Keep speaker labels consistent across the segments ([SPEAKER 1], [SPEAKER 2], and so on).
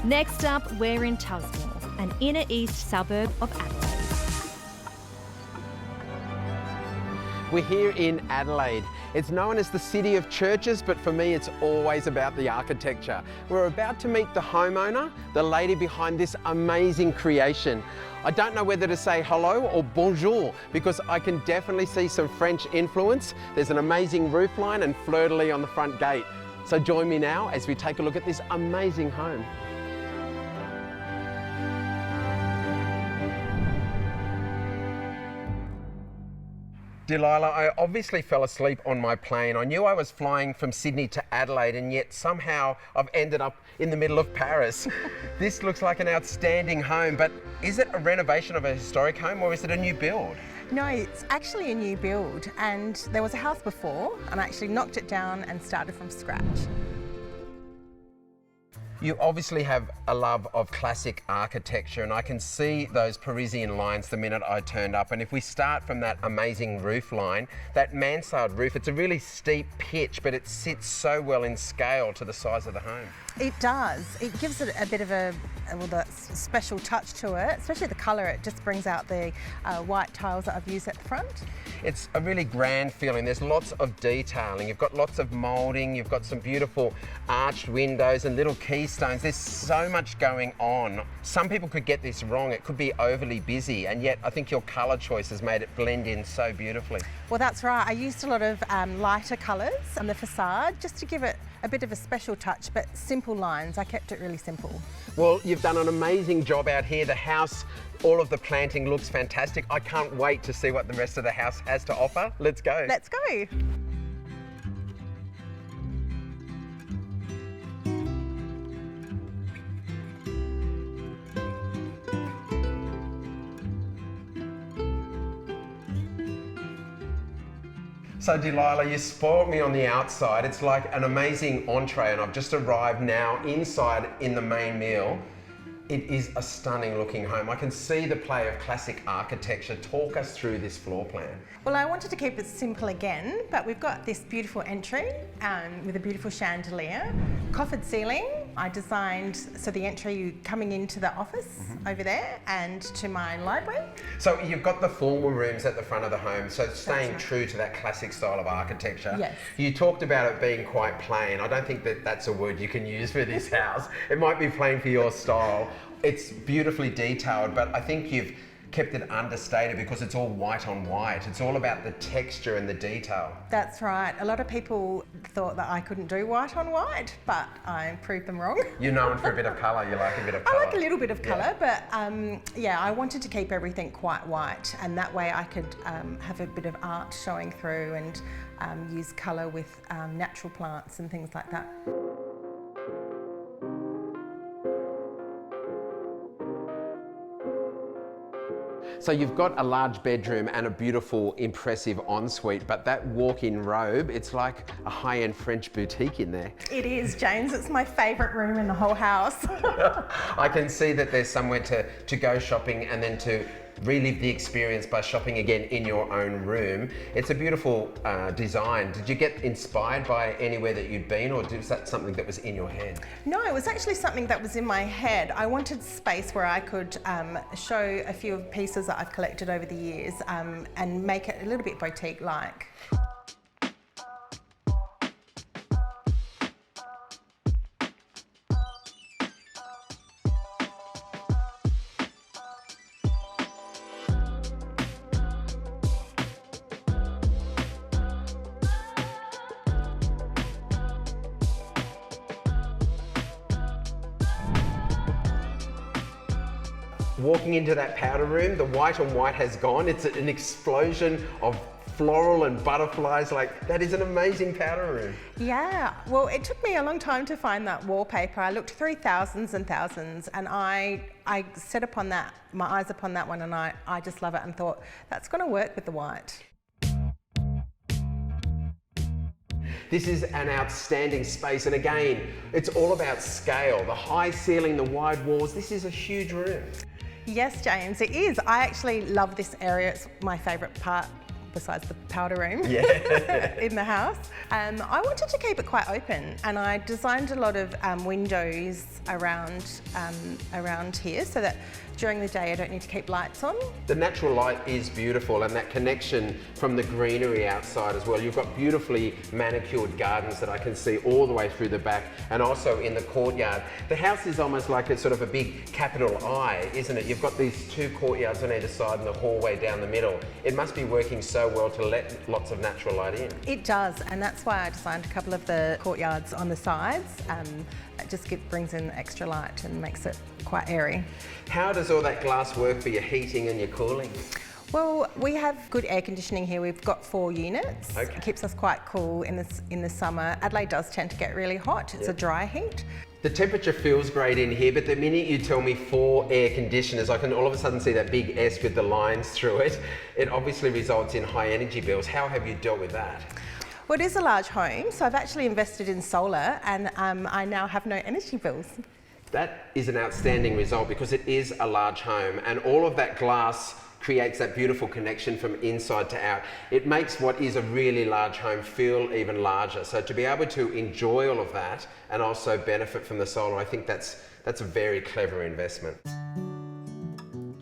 [SPEAKER 1] Next up, we're in Tusmore, an inner east suburb of Adelaide.
[SPEAKER 2] We're here in Adelaide. It's known as the city of churches, but for me it's always about the architecture. We're about to meet the homeowner, the lady behind this amazing creation. I don't know whether to say hello or bonjour, because I can definitely see some French influence. There's an amazing roofline and fleur-de-lis on the front gate. So join me now as we take a look at this amazing home. Delilah, I obviously fell asleep on my plane. I knew I was flying from Sydney to Adelaide, and yet somehow I've ended up in the middle of Paris. This looks like an outstanding home, but is it a renovation of a historic home or is it a new build?
[SPEAKER 3] No, it's actually a new build, and there was a house before and I actually knocked it down and started from scratch.
[SPEAKER 2] You obviously have a love of classic architecture, and I can see those Parisian lines the minute I turned up. And if we start from that amazing roof line, that mansard roof, it's a really steep pitch, but it sits so well in scale to the size of the home.
[SPEAKER 3] It does. It gives it a bit of a special touch to it, especially the colour. It just brings out the white tiles that I've used at the front.
[SPEAKER 2] It's a really grand feeling. There's lots of detailing. You've got lots of moulding. You've got some beautiful arched windows and little keystones. There's so much going on. Some people could get this wrong. It could be overly busy, and yet I think your colour choice has made it blend in so beautifully.
[SPEAKER 3] Well, that's right. I used a lot of lighter colours on the facade just to give it a bit of a special touch, but simple lines. I kept it really simple.
[SPEAKER 2] Well, you've done an amazing job out here. The house, all of the planting looks fantastic. I can't wait to see what the rest of the house has to offer. Let's go.
[SPEAKER 3] Let's go.
[SPEAKER 2] So Delilah, you spoiled me on the outside. It's like an amazing entree, and I've just arrived now inside in the main meal. It is a stunning looking home. I can see the play of classic architecture. Talk us through this floor plan.
[SPEAKER 3] Well, I wanted to keep it simple again, but we've got this beautiful entry with a beautiful chandelier, coffered ceiling. I designed so the entry coming into the office over there and to my library.
[SPEAKER 2] So you've got the formal rooms at the front of the home, so staying
[SPEAKER 3] right.
[SPEAKER 2] true to that classic style of architecture.
[SPEAKER 3] Yes.
[SPEAKER 2] You talked about it being quite plain. I don't think that that's a word you can use for this house. It might be plain for your style. It's beautifully detailed, but I think you've kept it understated because it's all white on white. It's all about the texture and the detail.
[SPEAKER 3] That's right. A lot of people thought that I couldn't do white on white, but I proved them wrong.
[SPEAKER 2] You're known for a bit of colour. You like a bit of colour.
[SPEAKER 3] I like a little bit of colour, but yeah, I wanted to keep everything quite white, and that way I could have a bit of art showing through and use colour with natural plants and things like that.
[SPEAKER 2] So you've got a large bedroom and a beautiful, impressive ensuite, but that walk-in robe, it's like a high-end French boutique in there.
[SPEAKER 3] It is, James. It's my favourite room in the whole house.
[SPEAKER 2] I can see that there's somewhere to go shopping and then to relive the experience by shopping again in your own room. It's a beautiful design. Did you get inspired by anywhere that you'd been, or was that something that was in your head?
[SPEAKER 3] No, it was actually something that was in my head. I wanted space where I could show a few pieces that I've collected over the years and make it a little bit boutique-like.
[SPEAKER 2] Walking into that powder room, the white on white has gone. It's an explosion of floral and butterflies. Like, that is an amazing powder room.
[SPEAKER 3] Yeah, well, it took me a long time to find that wallpaper. I looked through thousands and thousands, and I set upon that, my eyes upon that one, and I just love it and thought, that's going to work with the white.
[SPEAKER 2] This is an outstanding space, and again, it's all about scale. The high ceiling, the wide walls. This is a huge room.
[SPEAKER 3] Yes, James, it is. I actually love this area. It's my favourite part besides the powder room
[SPEAKER 2] Yeah.
[SPEAKER 3] in the house. I wanted to keep it quite open, and I designed a lot of windows around here so that during the day I don't need to keep lights on.
[SPEAKER 2] The natural light is beautiful, and that connection from the greenery outside as well. You've got beautifully manicured gardens that I can see all the way through the back, and also in the courtyard. The house is almost like a sort of a big capital I, isn't it? You've got these two courtyards on either side and the hallway down the middle. It must be working so well to let lots of natural light in.
[SPEAKER 3] It does, and that's why I designed a couple of the courtyards on the sides. It just brings in extra light and makes it quite airy.
[SPEAKER 2] How does all that glass work for your heating and your cooling?
[SPEAKER 3] Well, we have good air conditioning here. We've got 4 units.
[SPEAKER 2] Okay.
[SPEAKER 3] It keeps us quite cool in the summer. Adelaide does tend to get really hot. It's a dry heat.
[SPEAKER 2] The temperature feels great in here, but the minute you tell me 4 air conditioners, I can all of a sudden see that big S with the lines through it. It obviously results in high energy bills. How have you dealt with that?
[SPEAKER 3] Well, it is a large home, so I've actually invested in solar, and I now have no energy bills.
[SPEAKER 2] That is an outstanding result because it is a large home, and all of that glass creates that beautiful connection from inside to out. It makes what is a really large home feel even larger. So to be able to enjoy all of that and also benefit from the solar, I think that's a very clever investment.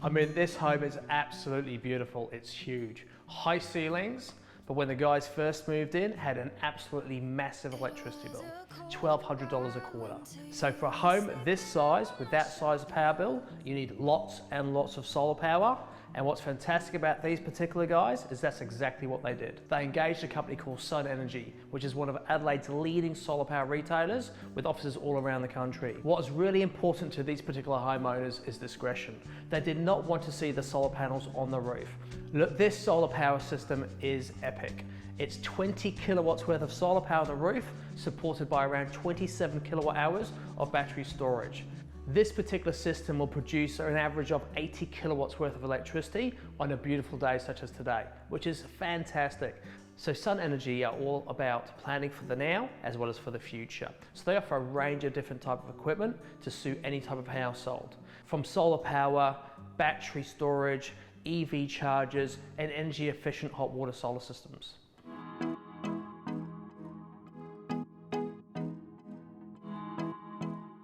[SPEAKER 4] I mean, this home is absolutely beautiful. It's huge. High ceilings, but when the guys first moved in, had an absolutely massive electricity bill, $1,200 a quarter. So for a home this size, with that size power bill, you need lots and lots of solar power. And what's fantastic about these particular guys is that's exactly what they did. They engaged a company called SunEnergy, which is one of Adelaide's leading solar power retailers with offices all around the country. What is really important to these particular homeowners is discretion. They did not want to see the solar panels on the roof. Look, this solar power system is epic. It's 20 kilowatts worth of solar power on the roof, supported by around 27 kilowatt hours of battery storage. This particular system will produce an average of 80 kilowatts worth of electricity on a beautiful day such as today, which is fantastic. So SunEnergy are all about planning for the now as well as for the future. So they offer a range of different types of equipment to suit any type of household. From solar power, battery storage, EV chargers, and energy efficient hot water solar systems.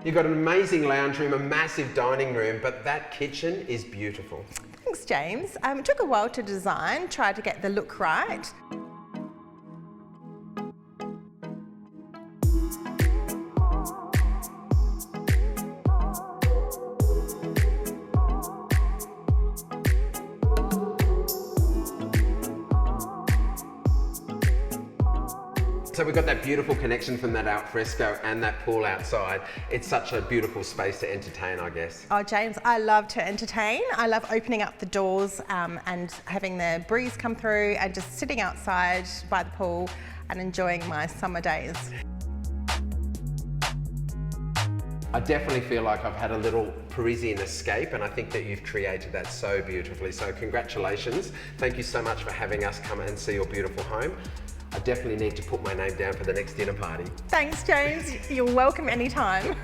[SPEAKER 2] You've got an amazing lounge room, a massive dining room, but that kitchen is beautiful.
[SPEAKER 3] Thanks, James. It took a while to design, try to get the look right.
[SPEAKER 2] So we've got that beautiful connection from that al fresco and that pool outside. It's such a beautiful space to entertain, I guess.
[SPEAKER 3] Oh, James, I love to entertain. I love opening up the doors and having the breeze come through and just sitting outside by the pool and enjoying my summer days.
[SPEAKER 2] I definitely feel like I've had a little Parisian escape, and I think that you've created that so beautifully. So congratulations. Thank you so much for having us come and see your beautiful home. I definitely need to put my name down for the next dinner party.
[SPEAKER 3] Thanks, James. You're welcome anytime.